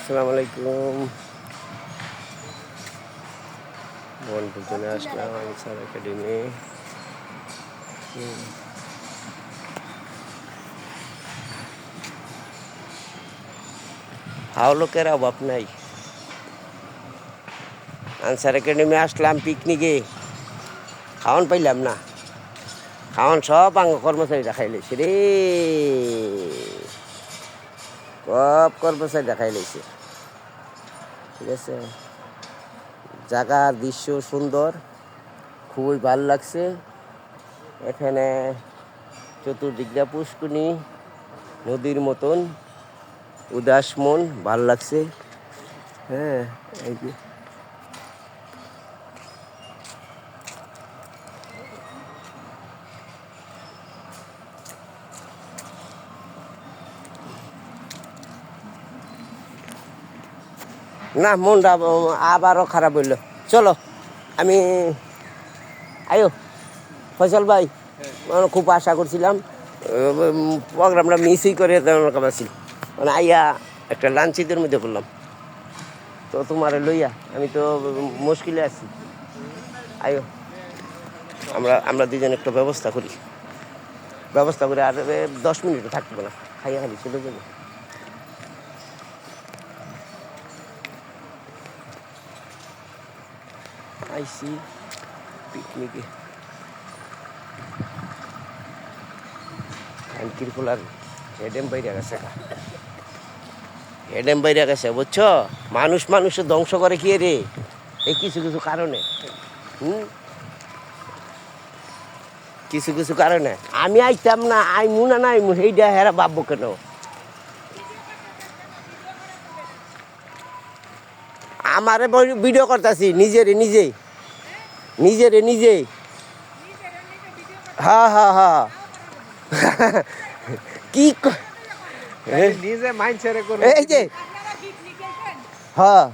আসসালামু আলাইকুম বন্ধু চলে আসলাম আনসার একাডেমি। হাও লোকের অভাব নাই। আনসার একাডেমি আসলাম পিকনিকে, খাওয়ান পাইলাম না। খাওয়ান সব আঙ্গ কর্মচারীরা খাইলেছে রে, সব কর্মচারীরা খাইলেছে। ঠিক আছে, জায়গার দৃশ্য সুন্দর, খুবই ভালো লাগছে। এখানে চতুর্দিকটা পুষ্কুনি নদীর মতন উদাস মন, ভাল লাগছে। হ্যাঁ, এই যে না, মনটা আবারও খারাপ হইল। চলো, আমি আয়ো ফয়সাল ভাই, খুব আশা করছিলাম প্রোগ্রামটা মিসই করে কামাচ্ছি, মানে আইয়া একটা লাঞ্চিতের মধ্যে করলাম। তো তোমার লইয়া আমি তো মুশকিলে আছি। আয়ো, আমরা দুজন একটা ব্যবস্থা করি আর 10 মিনিটও থাকবো না, খাইয়া খালি চলে যাবো। আইসি পিকনিকে আনকিরকুলার হেডেম বাইরে গেছে বুঝছো। মানুষের ধ্বংস করে কি রে, এই কিছু কারণে। কিছু কারণে আমি আইতাম না, আইমু না আইমু সেইটা হেরা ভাববো কেন। আমারে ভিডিও করতেছি নিজে হ্যাঁ কি নিজে মাইন্ডসেটে করব। এই যে হ্যাঁ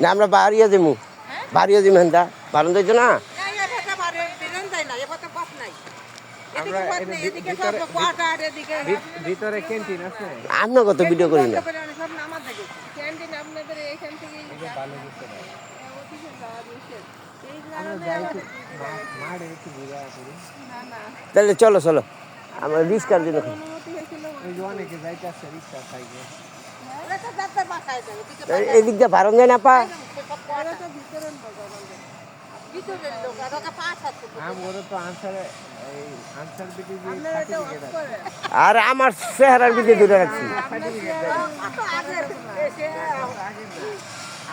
না, আমরা বাড়িয়ে যাবো হেন্দা বারণ যাইছো না। ভিতরে ক্যান্টিন আছে, আমরা কত ভিডিও করি না। তাহলে চলো আমরা রিস্কার জন্য এই দিক দিয়ে বারণ যায় না পা। আর আমার চেহারার দিকে দূরে রাখছি।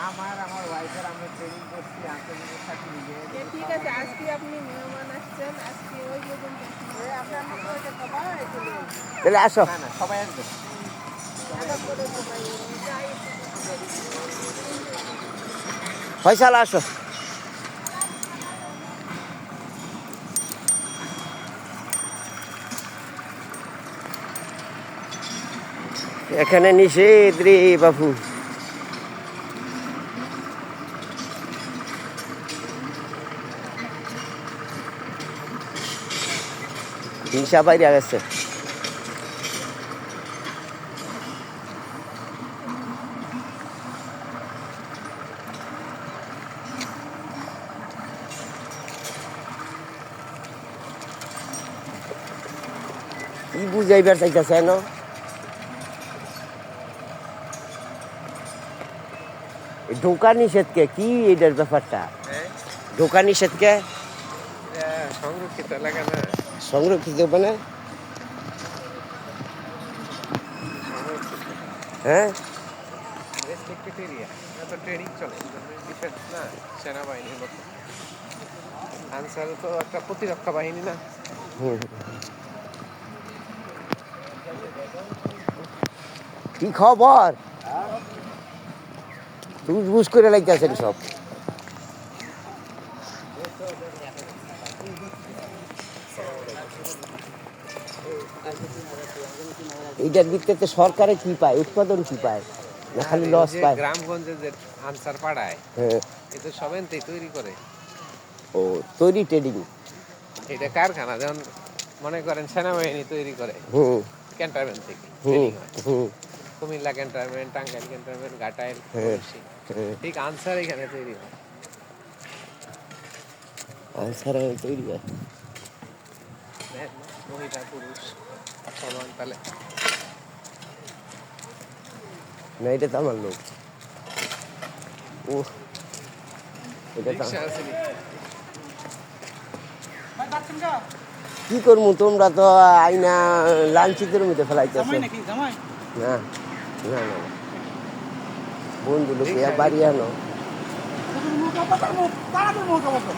আমার ওয়াইফের আমরা ট্রেনিং করছি আন্তর্জাতিক সার্টিফিকেট। ঠিক আছে, আজকে আপনি মেহমান আসছেন, আজকে ওই পর্যন্ত তাহলে আসো, না সবাই আসবে। ফয়সাল আসো। এখানে নিষেধ রে বাবু। হিংসা বাইরে গেছে। কি বুঝাইবার চাইতেছে না, ঢোকা নিষেধকে কি এটার ব্যাপারটা? ঢোকা নিষেধকে সংরক্ষিত এলাকা না, সংরক্ষিত মানে হ্যাঁ রেস্ট্রিক্টেড এরিয়া। তো ট্রেনিং চলে, ডিফেন্স না, সেনাবাহিনীর মতো। আনসার তো একটা প্রতিরক্ষা বাহিনী না। কি খবর? বুঝ করে লাগতেছেন সব। এইটার দিক থেকে সরকারে কি পায়, উৎপাদন কি পায়, না খালি লস পায়? গ্রামগঞ্জে যে আনসার পাড়ায়, হ্যাঁ, এটা সবেনতেই তৈরি করে। ও তৈরি ট্রেডিং, এটা কারখানা, যেমন মনে করেন সেনাবাহিনী তৈরি করে ক্যান্টনমেন্ট থেকে ট্রেনিং হয়। কুমিল্লা ক্যান্টনমেন্ট, টাঙ্গাইল ক্যান্টনমেন্ট, ঘাটাইল, হ্যাঁ। ময়মনসিংহ। হ্যাঁ, ঠিক আনসার এখানে তৈরি হয়। আনসার তৈরি হয়। দেখেন না, মহিলা পুরুষ সমান তালে। না, এটা তো আমার লোক। ও, এটা তো রিক্সা আছে নি? কি করবো, তোমরা তো আইনা লাঞ্চিতের মধ্যে ফেলাইতেছ। জামাই নাকি জামাই? না, না, না, বন্ধু লোকে রিক্সা, বাড়ি রিক্সা। আনো। তোদের মুখ আপাতত মুখ, তাড়াতাড়ি মুখ আপাতত।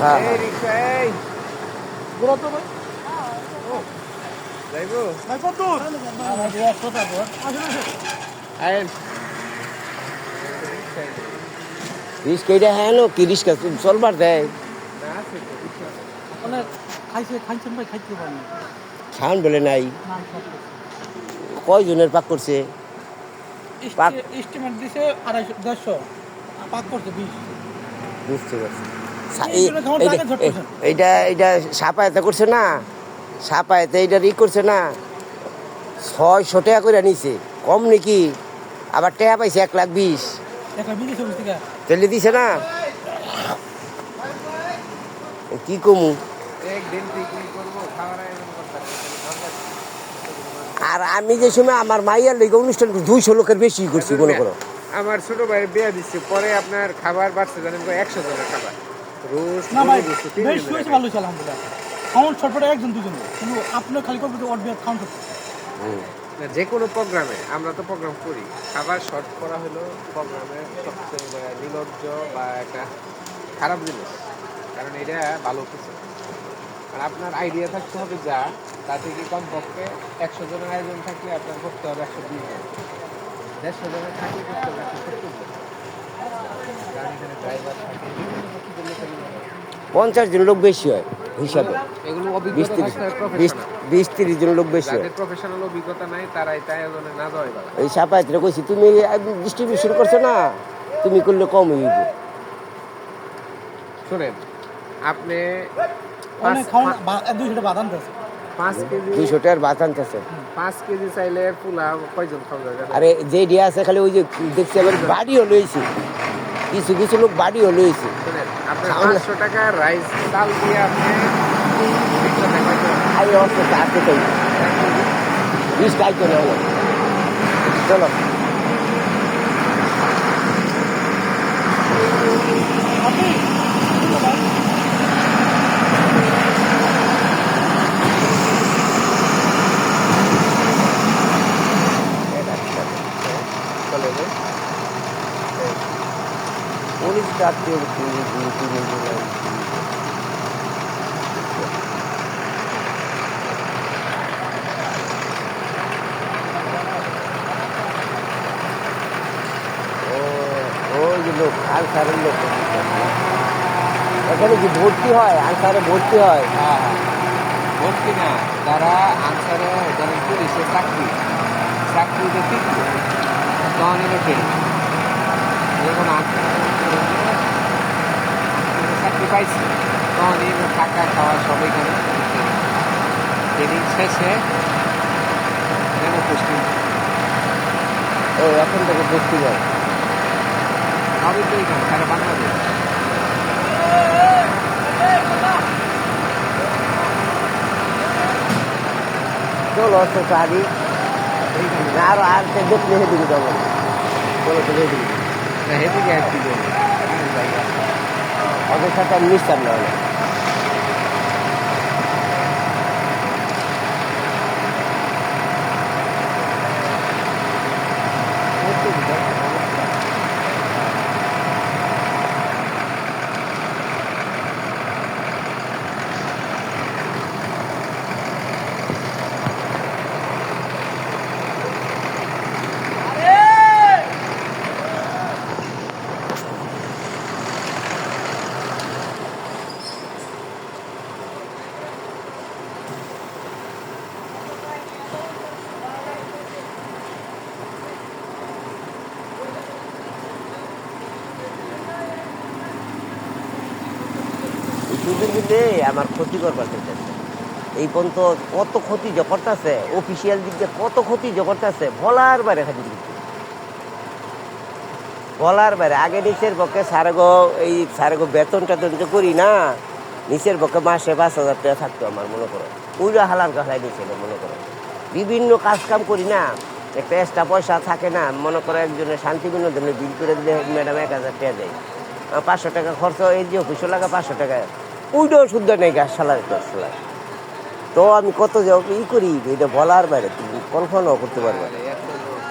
হ্যাঁ, এই হ্যাঁ। রিক্সা, এই ঘোরা তো ভাই। যাইবো? ভাই কত দূর? আমার যে 100 টাকা। আসুন, আসুন। আইন। রিস্কা এটা হ্যাঁ নো, কি রিস্কা চলবার দেয়? না, আছে তো, রিক্সা আছে। অনেক খাইছেন ভাই, খাইতে পারেন। খান বলে নাই। না, সব কয়জনের পাক করছে? পাক। এস্টিমেট দিছে 250 150 পাক করছে 20। বুঝতে পারছি। এইজন্য খাওয়ার টাকা ঝট করছেন। এইটা সাপায়াতে করছে না, সাপায়াতে এইটা করছে না, 600 টাকা করে নিছে, কম নাকি? আবার টাকা পাইছে 1,20,000। একটা বিদেশে বসে থেকে তেলে দিছে না, কি কমু। একদিন পিকনিক করবো, খাওয়ার আয়োজন করতে হবে। আর আমি যে সময় আমার মাইয়ার লেগে অনুষ্ঠান 200 লোকের বেশি করছি মনে করো। আমার ছোট ভাই বিয়ে দিচ্ছে, পরে আপনার খাবার বাড়ছে জানেন 100 জনের খাবার। রোজ না ভাই, দিচ্ছে, 3 বেশ দিনের হয়েছে, খাবার। ভালো হয়েছে আলহামদুলিল্লাহ। খাওয়ান ছটফটে একজন দুজন, কিন্তু আপনি খালি করবেন তো অড খাওয়ান ছটফট। না, যে কোনো প্রোগ্রামে আমরা তো প্রোগ্রাম করি, খাবার শর্ট করা হলো প্রোগ্রামের সবচেয়ে নির্লজ্জ বা একটা খারাপ জিনিস, কারণ এটা ভালো কিছু। আর আপনার আইডিয়া থাকতে হবে যা, তা থেকে কমপক্ষে 100 জনের আয়োজন থাকলে আপনার করতে হবে 120 জন, 150 জনের থাকলে করতে হবে 170 জন। কারণ এখানে ড্রাইভার থাকে, বিভিন্ন পক্ষের লোক এগুলো হয়। 50 জন লোক বেশি হয় হিসাবে। এগুলো অভিজ্ঞতা থাকতে হবে প্রফেশনাল। 20-30 জন লোক বেশি হয়। যাদের প্রফেশনাল অভিজ্ঞতা নাই তারা এটা আয়োজনে না যাওয়াই ভালো। এই সাপায়াতে কইছি তুমি ডিস্ট্রিবিউশন করছো না, তুমি করলে কম হইব। শোনেন, আপনি অনেক খাওয়ান 200 বাদাম দিয়েছে। 5 কেজি 200 টাকার ভাত আনতেছে। 5 কেজি চাইলে পোলাও কয়জন খাওয়া যাবে? আরে যে ডিয়া আছে খালি ওই যে দেখছি আবার বাড়িও লইছি, কিছু কিছু লোক বাড়িও লইছি। শোনেন, আপনার খাওয়া- 500 টাকা রাইস চাল দিয়ে আপনি রিক্সাতে কয়জন? আই অর্থ আসতে চাই 20 টাকা করে হলো। চলো আপনি চলে যাবে। 19 টাকা তেল ওই যে লোক আনসারের লোক এখানে কি ভর্তি হয়? আনসারে ভর্তি হয়? হ্যাঁ, ভর্তি না, যারা আনসারে ধরেন পুলিশের চাকরিতে টিকল তখন এলো ট্রেনিং। যখন চাকরি পাইছে তখন এলো থাকা খাওয়া সব এখানে ট্রেনিং শেষে যেন পুষ্টি ও এখন থেকে ভর্তি হয়। সবই তো এখানে সারা বাংলাদেশ। চলো অত গাড়ি এইখানে আরো আর দেখলে হেদিকে যাবো। চলো তো হেদিকে, হেদিকে আর কি করবো? ওদের সাথে আমি মিশতাম না হলে। এই সুযোগ দিতে আমার ক্ষতি করবার চেষ্টা। এই পর্যন্ত কত ক্ষতি যে করতেছে, অফিসিয়াল দিক দিয়ে কত ক্ষতি যে করতেছে, বলার বাইরে খালি বলার বাইরে। আগে নিচের পক্ষে সারেগো বেতন টেতন যে করি না, নিচের পক্ষে মাসে 5,000 টাকা থাকতো আমার, মনে করো ওইটা হালার কাছায় নিচে মনে করো বিভিন্ন কাজ কাম করি না, একটা এক্সট্রা পয়সা থাকে না, মনে করো একজনের শান্তি বিনোদনের বিল করে দিলে ম্যাডাম 1,000 টাকা দেয়, 500 টাকা খরচ, এই যে অফিসও লাগা 500 টাকা, ওইটাও শুদ্ধ নেই গাছ সালারি সালারি। তো আমি কত যে করি এটা বলার বাইরে, তুমি কল্পনাও করতে পারবে না। এত লোক।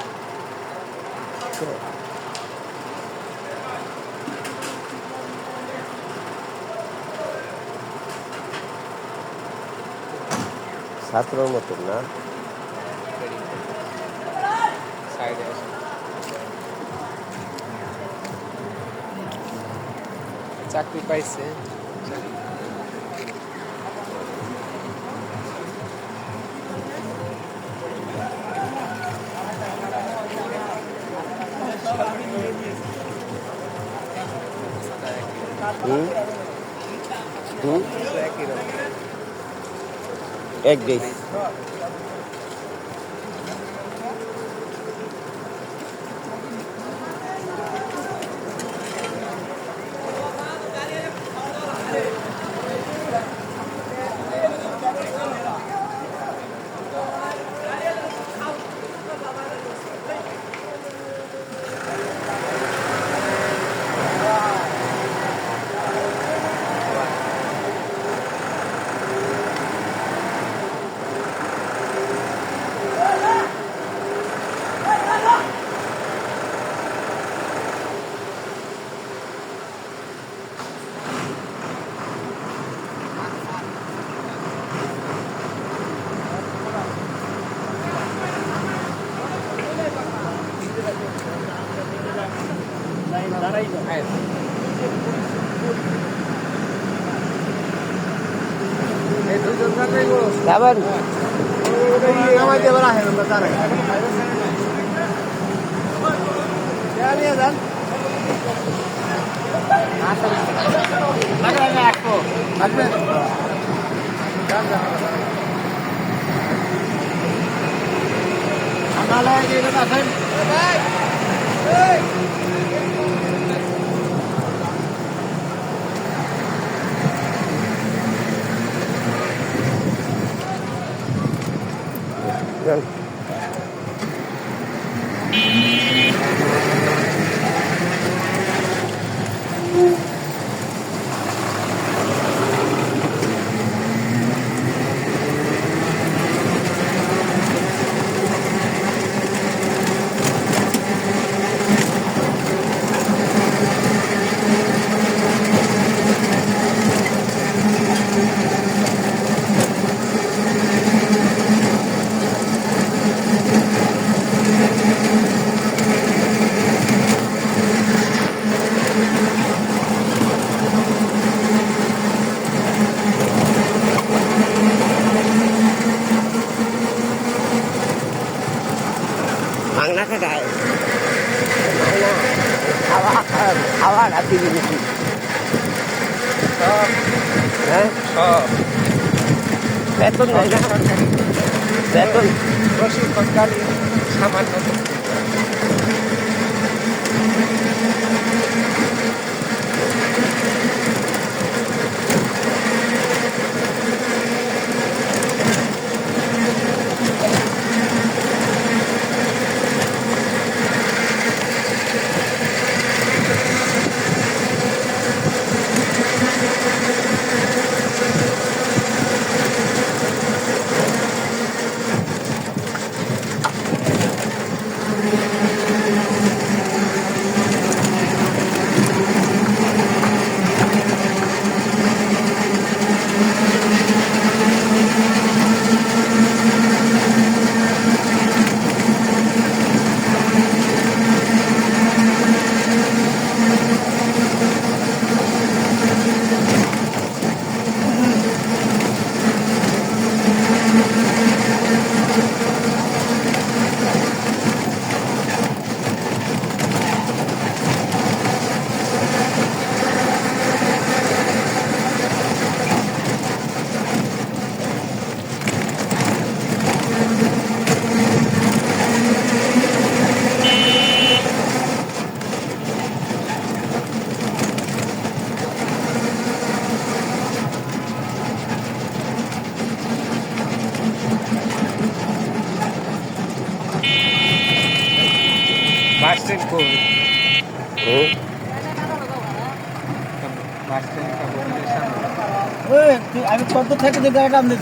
ছাত্রের মতন না। সাইডে আছে। চাকরি পাইছে। হুম হুম একই রকম। এক ডেজ হ্যাঁ। এই দুজন থাকলেই গো। আবার বাংলা খাটায় খাওয়া খাওয়া রাখি দিয়েছি। হ্যাঁ বেতন দেয় না, বেতন প্রশিক্ষণকারী সামান্য হুম? আমি কত থেকে যে গাড়িটা আমি